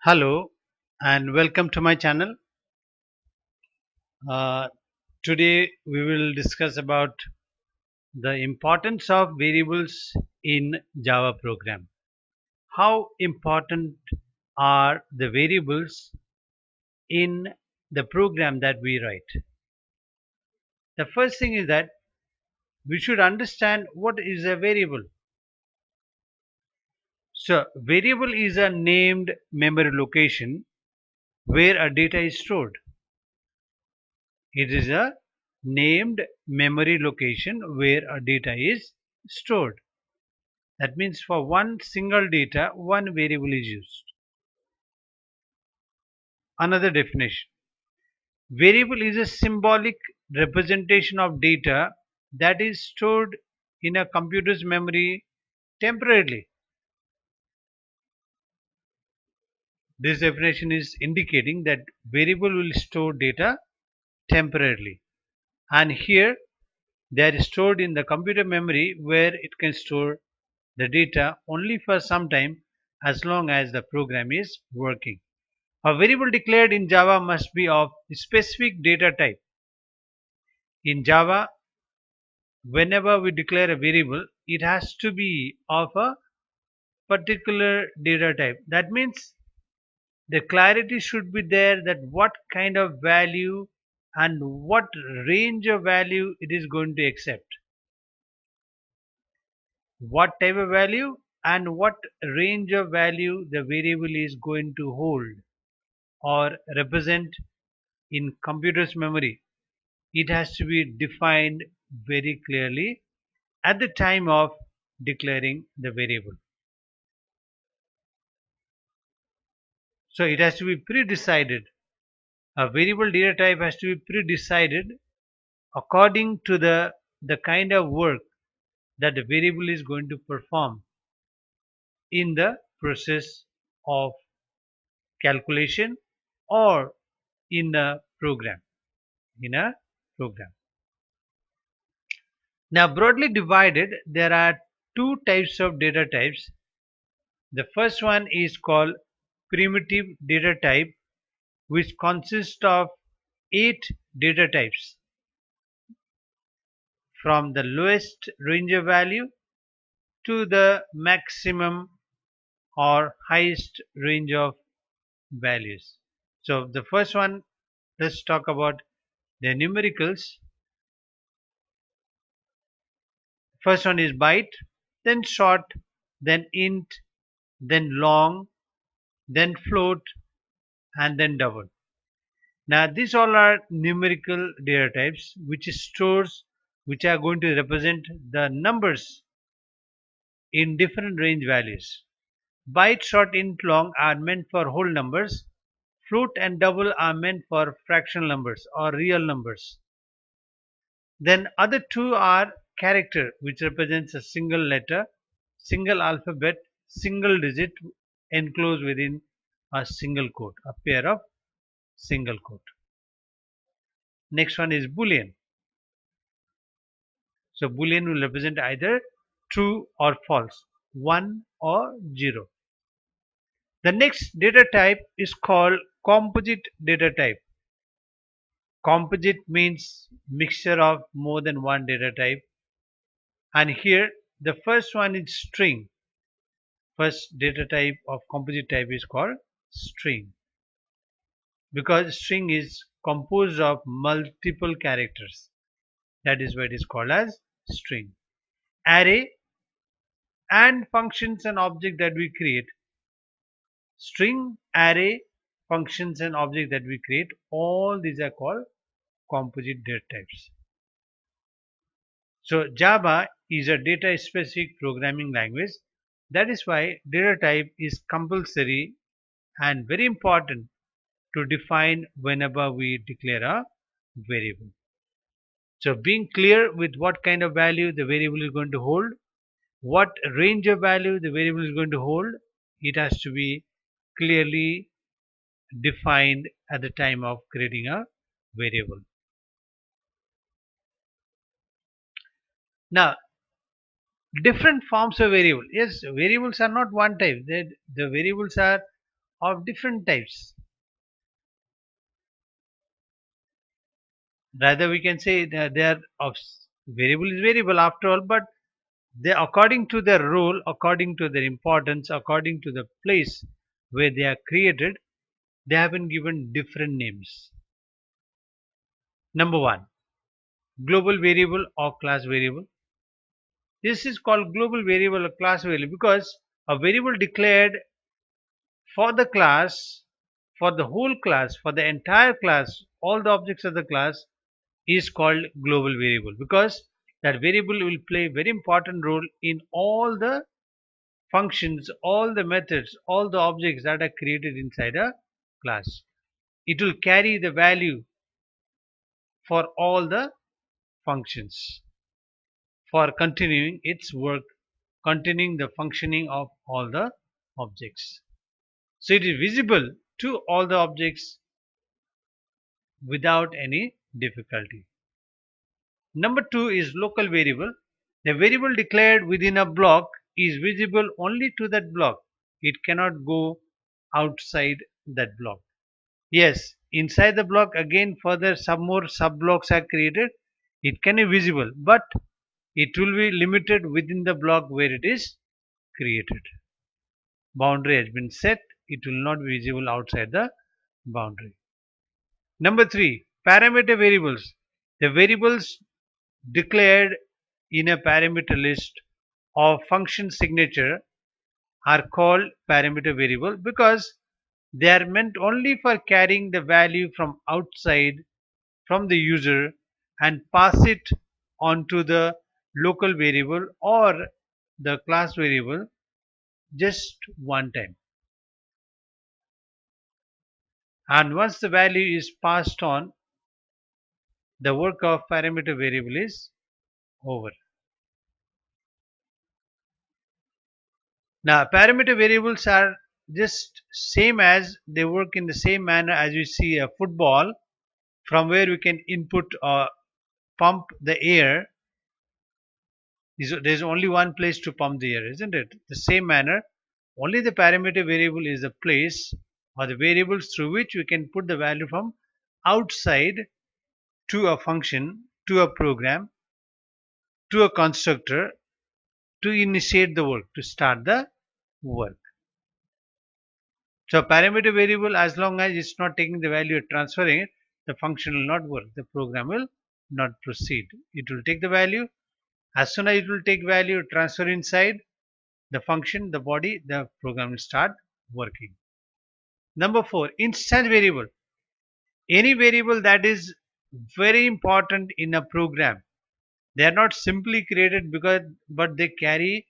Hello and welcome to my channel. Uh, Today we will discuss about the importance of variables in Java program. How important are the variables in the program that we write? The first thing is that we should understand what is a variable. So variable is a named memory location where a data is stored. It is a named memory location where a data is stored. That means for one single data, one variable is used. Another definition. Variable is a symbolic representation of data that is stored in a computer's memory temporarily. This definition is indicating that variable will store data temporarily. And here they are stored in the computer memory where it can store the data only for some time as long as the program is working. A variable declared in Java must be of specific data type. In Java, whenever we declare a variable, it has to be of a particular data type. That means the clarity should be there that what kind of value and what range of value it is going to accept. What type of value and what range of value the variable is going to hold or represent in computer's memory. It has to be defined very clearly at the time of declaring the variable. So it has to be pre-decided. A variable data type has to be pre-decided according to the kind of work that the variable is going to perform in the process of calculation or in a program. In a program. Now, broadly divided, there are two types of data types. The first one is called primitive data type, which consists of 8 data types from the lowest range of value to the maximum or highest range of values. So the first one, let's talk about the numericals. First one is byte, then short, then int, then long, then float, and then double. Now these all are numerical data types which are going to represent the numbers in different range values. Byte, short, int, long are meant for whole numbers. Float and double are meant for fractional numbers or real numbers. Then other two are character, which represents a single letter, single alphabet, single digit enclosed within a single quote, a pair of single quote. Next one is Boolean. So Boolean will represent either true or false, 1 or 0. The next data type is called composite data type. Composite means mixture of more than one data type. And here the first one is string. First data type of composite type is called string because string is composed of multiple characters. That is why it is called as string. Array and functions and object that we create. String, array, functions and object that we create, all these are called composite data types. So Java is a data specific programming language. That is why data type is compulsory and very important to define whenever we declare a variable. So being clear with what kind of value the variable is going to hold, what range of value the variable is going to hold, it has to be clearly defined at the time of creating a variable. Now, different forms of variable. Yes, variables are not one type. The variables are of different types. Rather, we can say that they are of variable is variable after all, but they according to their role, according to their importance, according to the place where they are created, they have been given different names. Number one, global variable or class variable. This is called global variable or class variable because a variable declared for the class, for the whole class, for the entire class, all the objects of the class is called global variable because that variable will play a very important role in all the functions, all the methods, all the objects that are created inside a class. It will carry the value for all the functions for continuing its work, continuing the functioning of all the objects. So it is visible to all the objects without any difficulty. Number two is local variable. The variable declared within a block is visible only to that block. It cannot go outside that block. Yes, inside the block again further some more sub blocks are created. It can be visible, but it will be limited within the block where it is created. Boundary has been set. It will not be visible outside the boundary. Number three, parameter variables. The variables declared in a parameter list of function signature are called parameter variable because they are meant only for carrying the value from outside from the user and pass it onto the local variable or the class variable just one time. And once the value is passed on, the work of parameter variable is over. Now, parameter variables are just same as they work in the same manner as we see a football from where we can input or pump the air. There's only one place to pump the air, isn't it? The same manner, only the parameter variable is the place or the variables through which we can put the value from outside to a function, to a program, to a constructor to initiate the work, to start the work. So parameter variable, as long as it's not taking the value and transferring it, the function will not work. The program will not proceed. It will take the value. As soon as it will take value, transfer inside the function, the body, the program will start working. Number four, instance variable. Any variable that is very important in a program. They are not simply created because, but they carry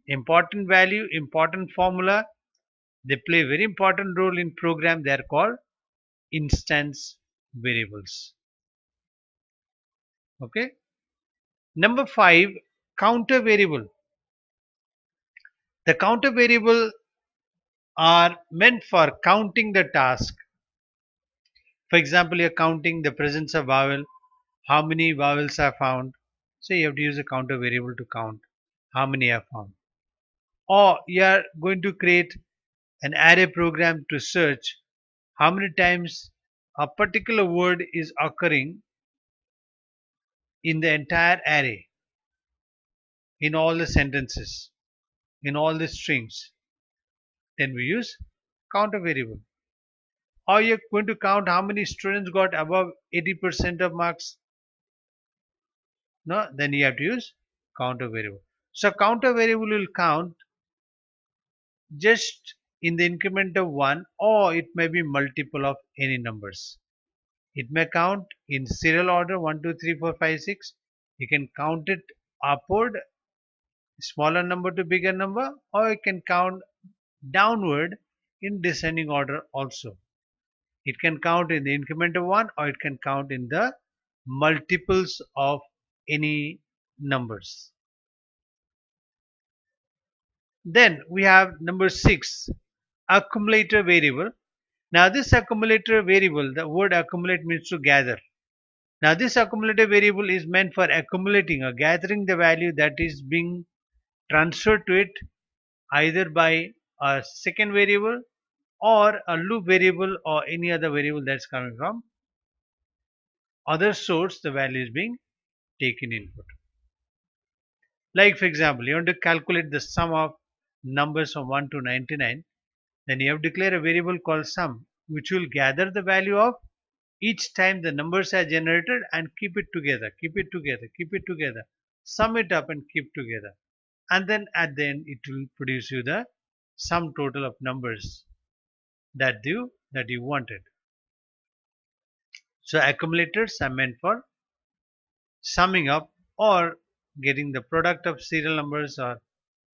important value, important formula. They play a very important role in program. They are called instance variables. Okay. Number five, counter variable. The counter variable are meant for counting the task. For example, you're counting the presence of vowel, how many vowels are found. So you have to use a counter variable to count how many are found. Or you are going to create an array program to search how many times a particular word is occurring in the entire array, in all the sentences, in all the strings. Then we use counter variable. Or you're going to count how many students got above 80% of marks. No, then you have to use counter variable. So counter variable will count just in the increment of 1 or it may be multiple of any numbers. It may count in serial order 1, 2, 3, 4, 5, 6. You can count it upward, smaller number to bigger number, or you can count downward in descending order also. It can count in the increment of 1 or it can count in the multiples of any numbers. Then we have number 6, accumulator variable. Now this accumulator variable, the word accumulate means to gather. Now this accumulator variable is meant for accumulating or gathering the value that is being transferred to it either by a second variable or a loop variable or any other variable that's coming from other source, the value is being taken input. Like for example, you want to calculate the sum of numbers from 1 to 99, then you have declared a variable called sum, which will gather the value of each time the numbers are generated and keep it together, keep it together, keep it together, sum it up and keep together. And then at the end, it will produce you the sum total of numbers that you wanted. So accumulators are meant for summing up or getting the product of serial numbers or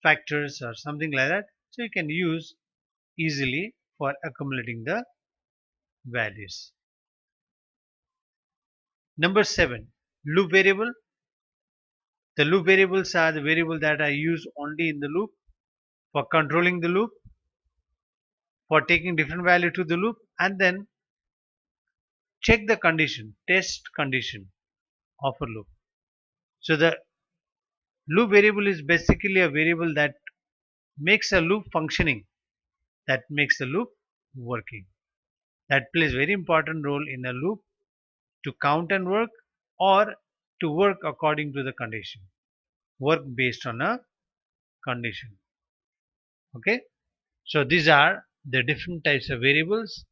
factors or something like that. So you can use easily for accumulating the values. Number 7, loop variable. The loop variables are the variable that are used only in the loop for controlling the loop, for taking different value to the loop, and then check the condition, test condition of a loop. So the loop variable is basically a variable that makes a loop functioning, that makes the loop working, that plays very important role in a loop to count and work or to work according to the condition, work based on a condition. Okay, so these are the different types of variables.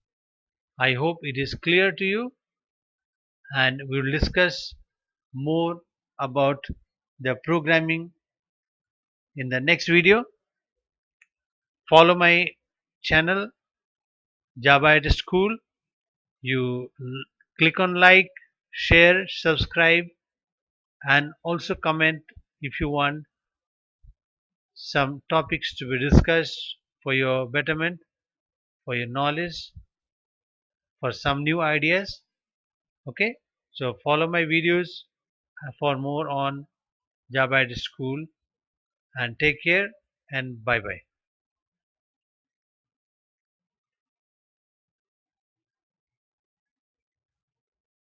I hope it is clear to you, and we will discuss more about the programming in the next video. Follow my channel Java at School. You click on like, share, subscribe, and also comment if you want some topics to be discussed for your betterment, for your knowledge, for some new ideas. Okay, so follow my videos for more on Java at School, and take care and bye bye.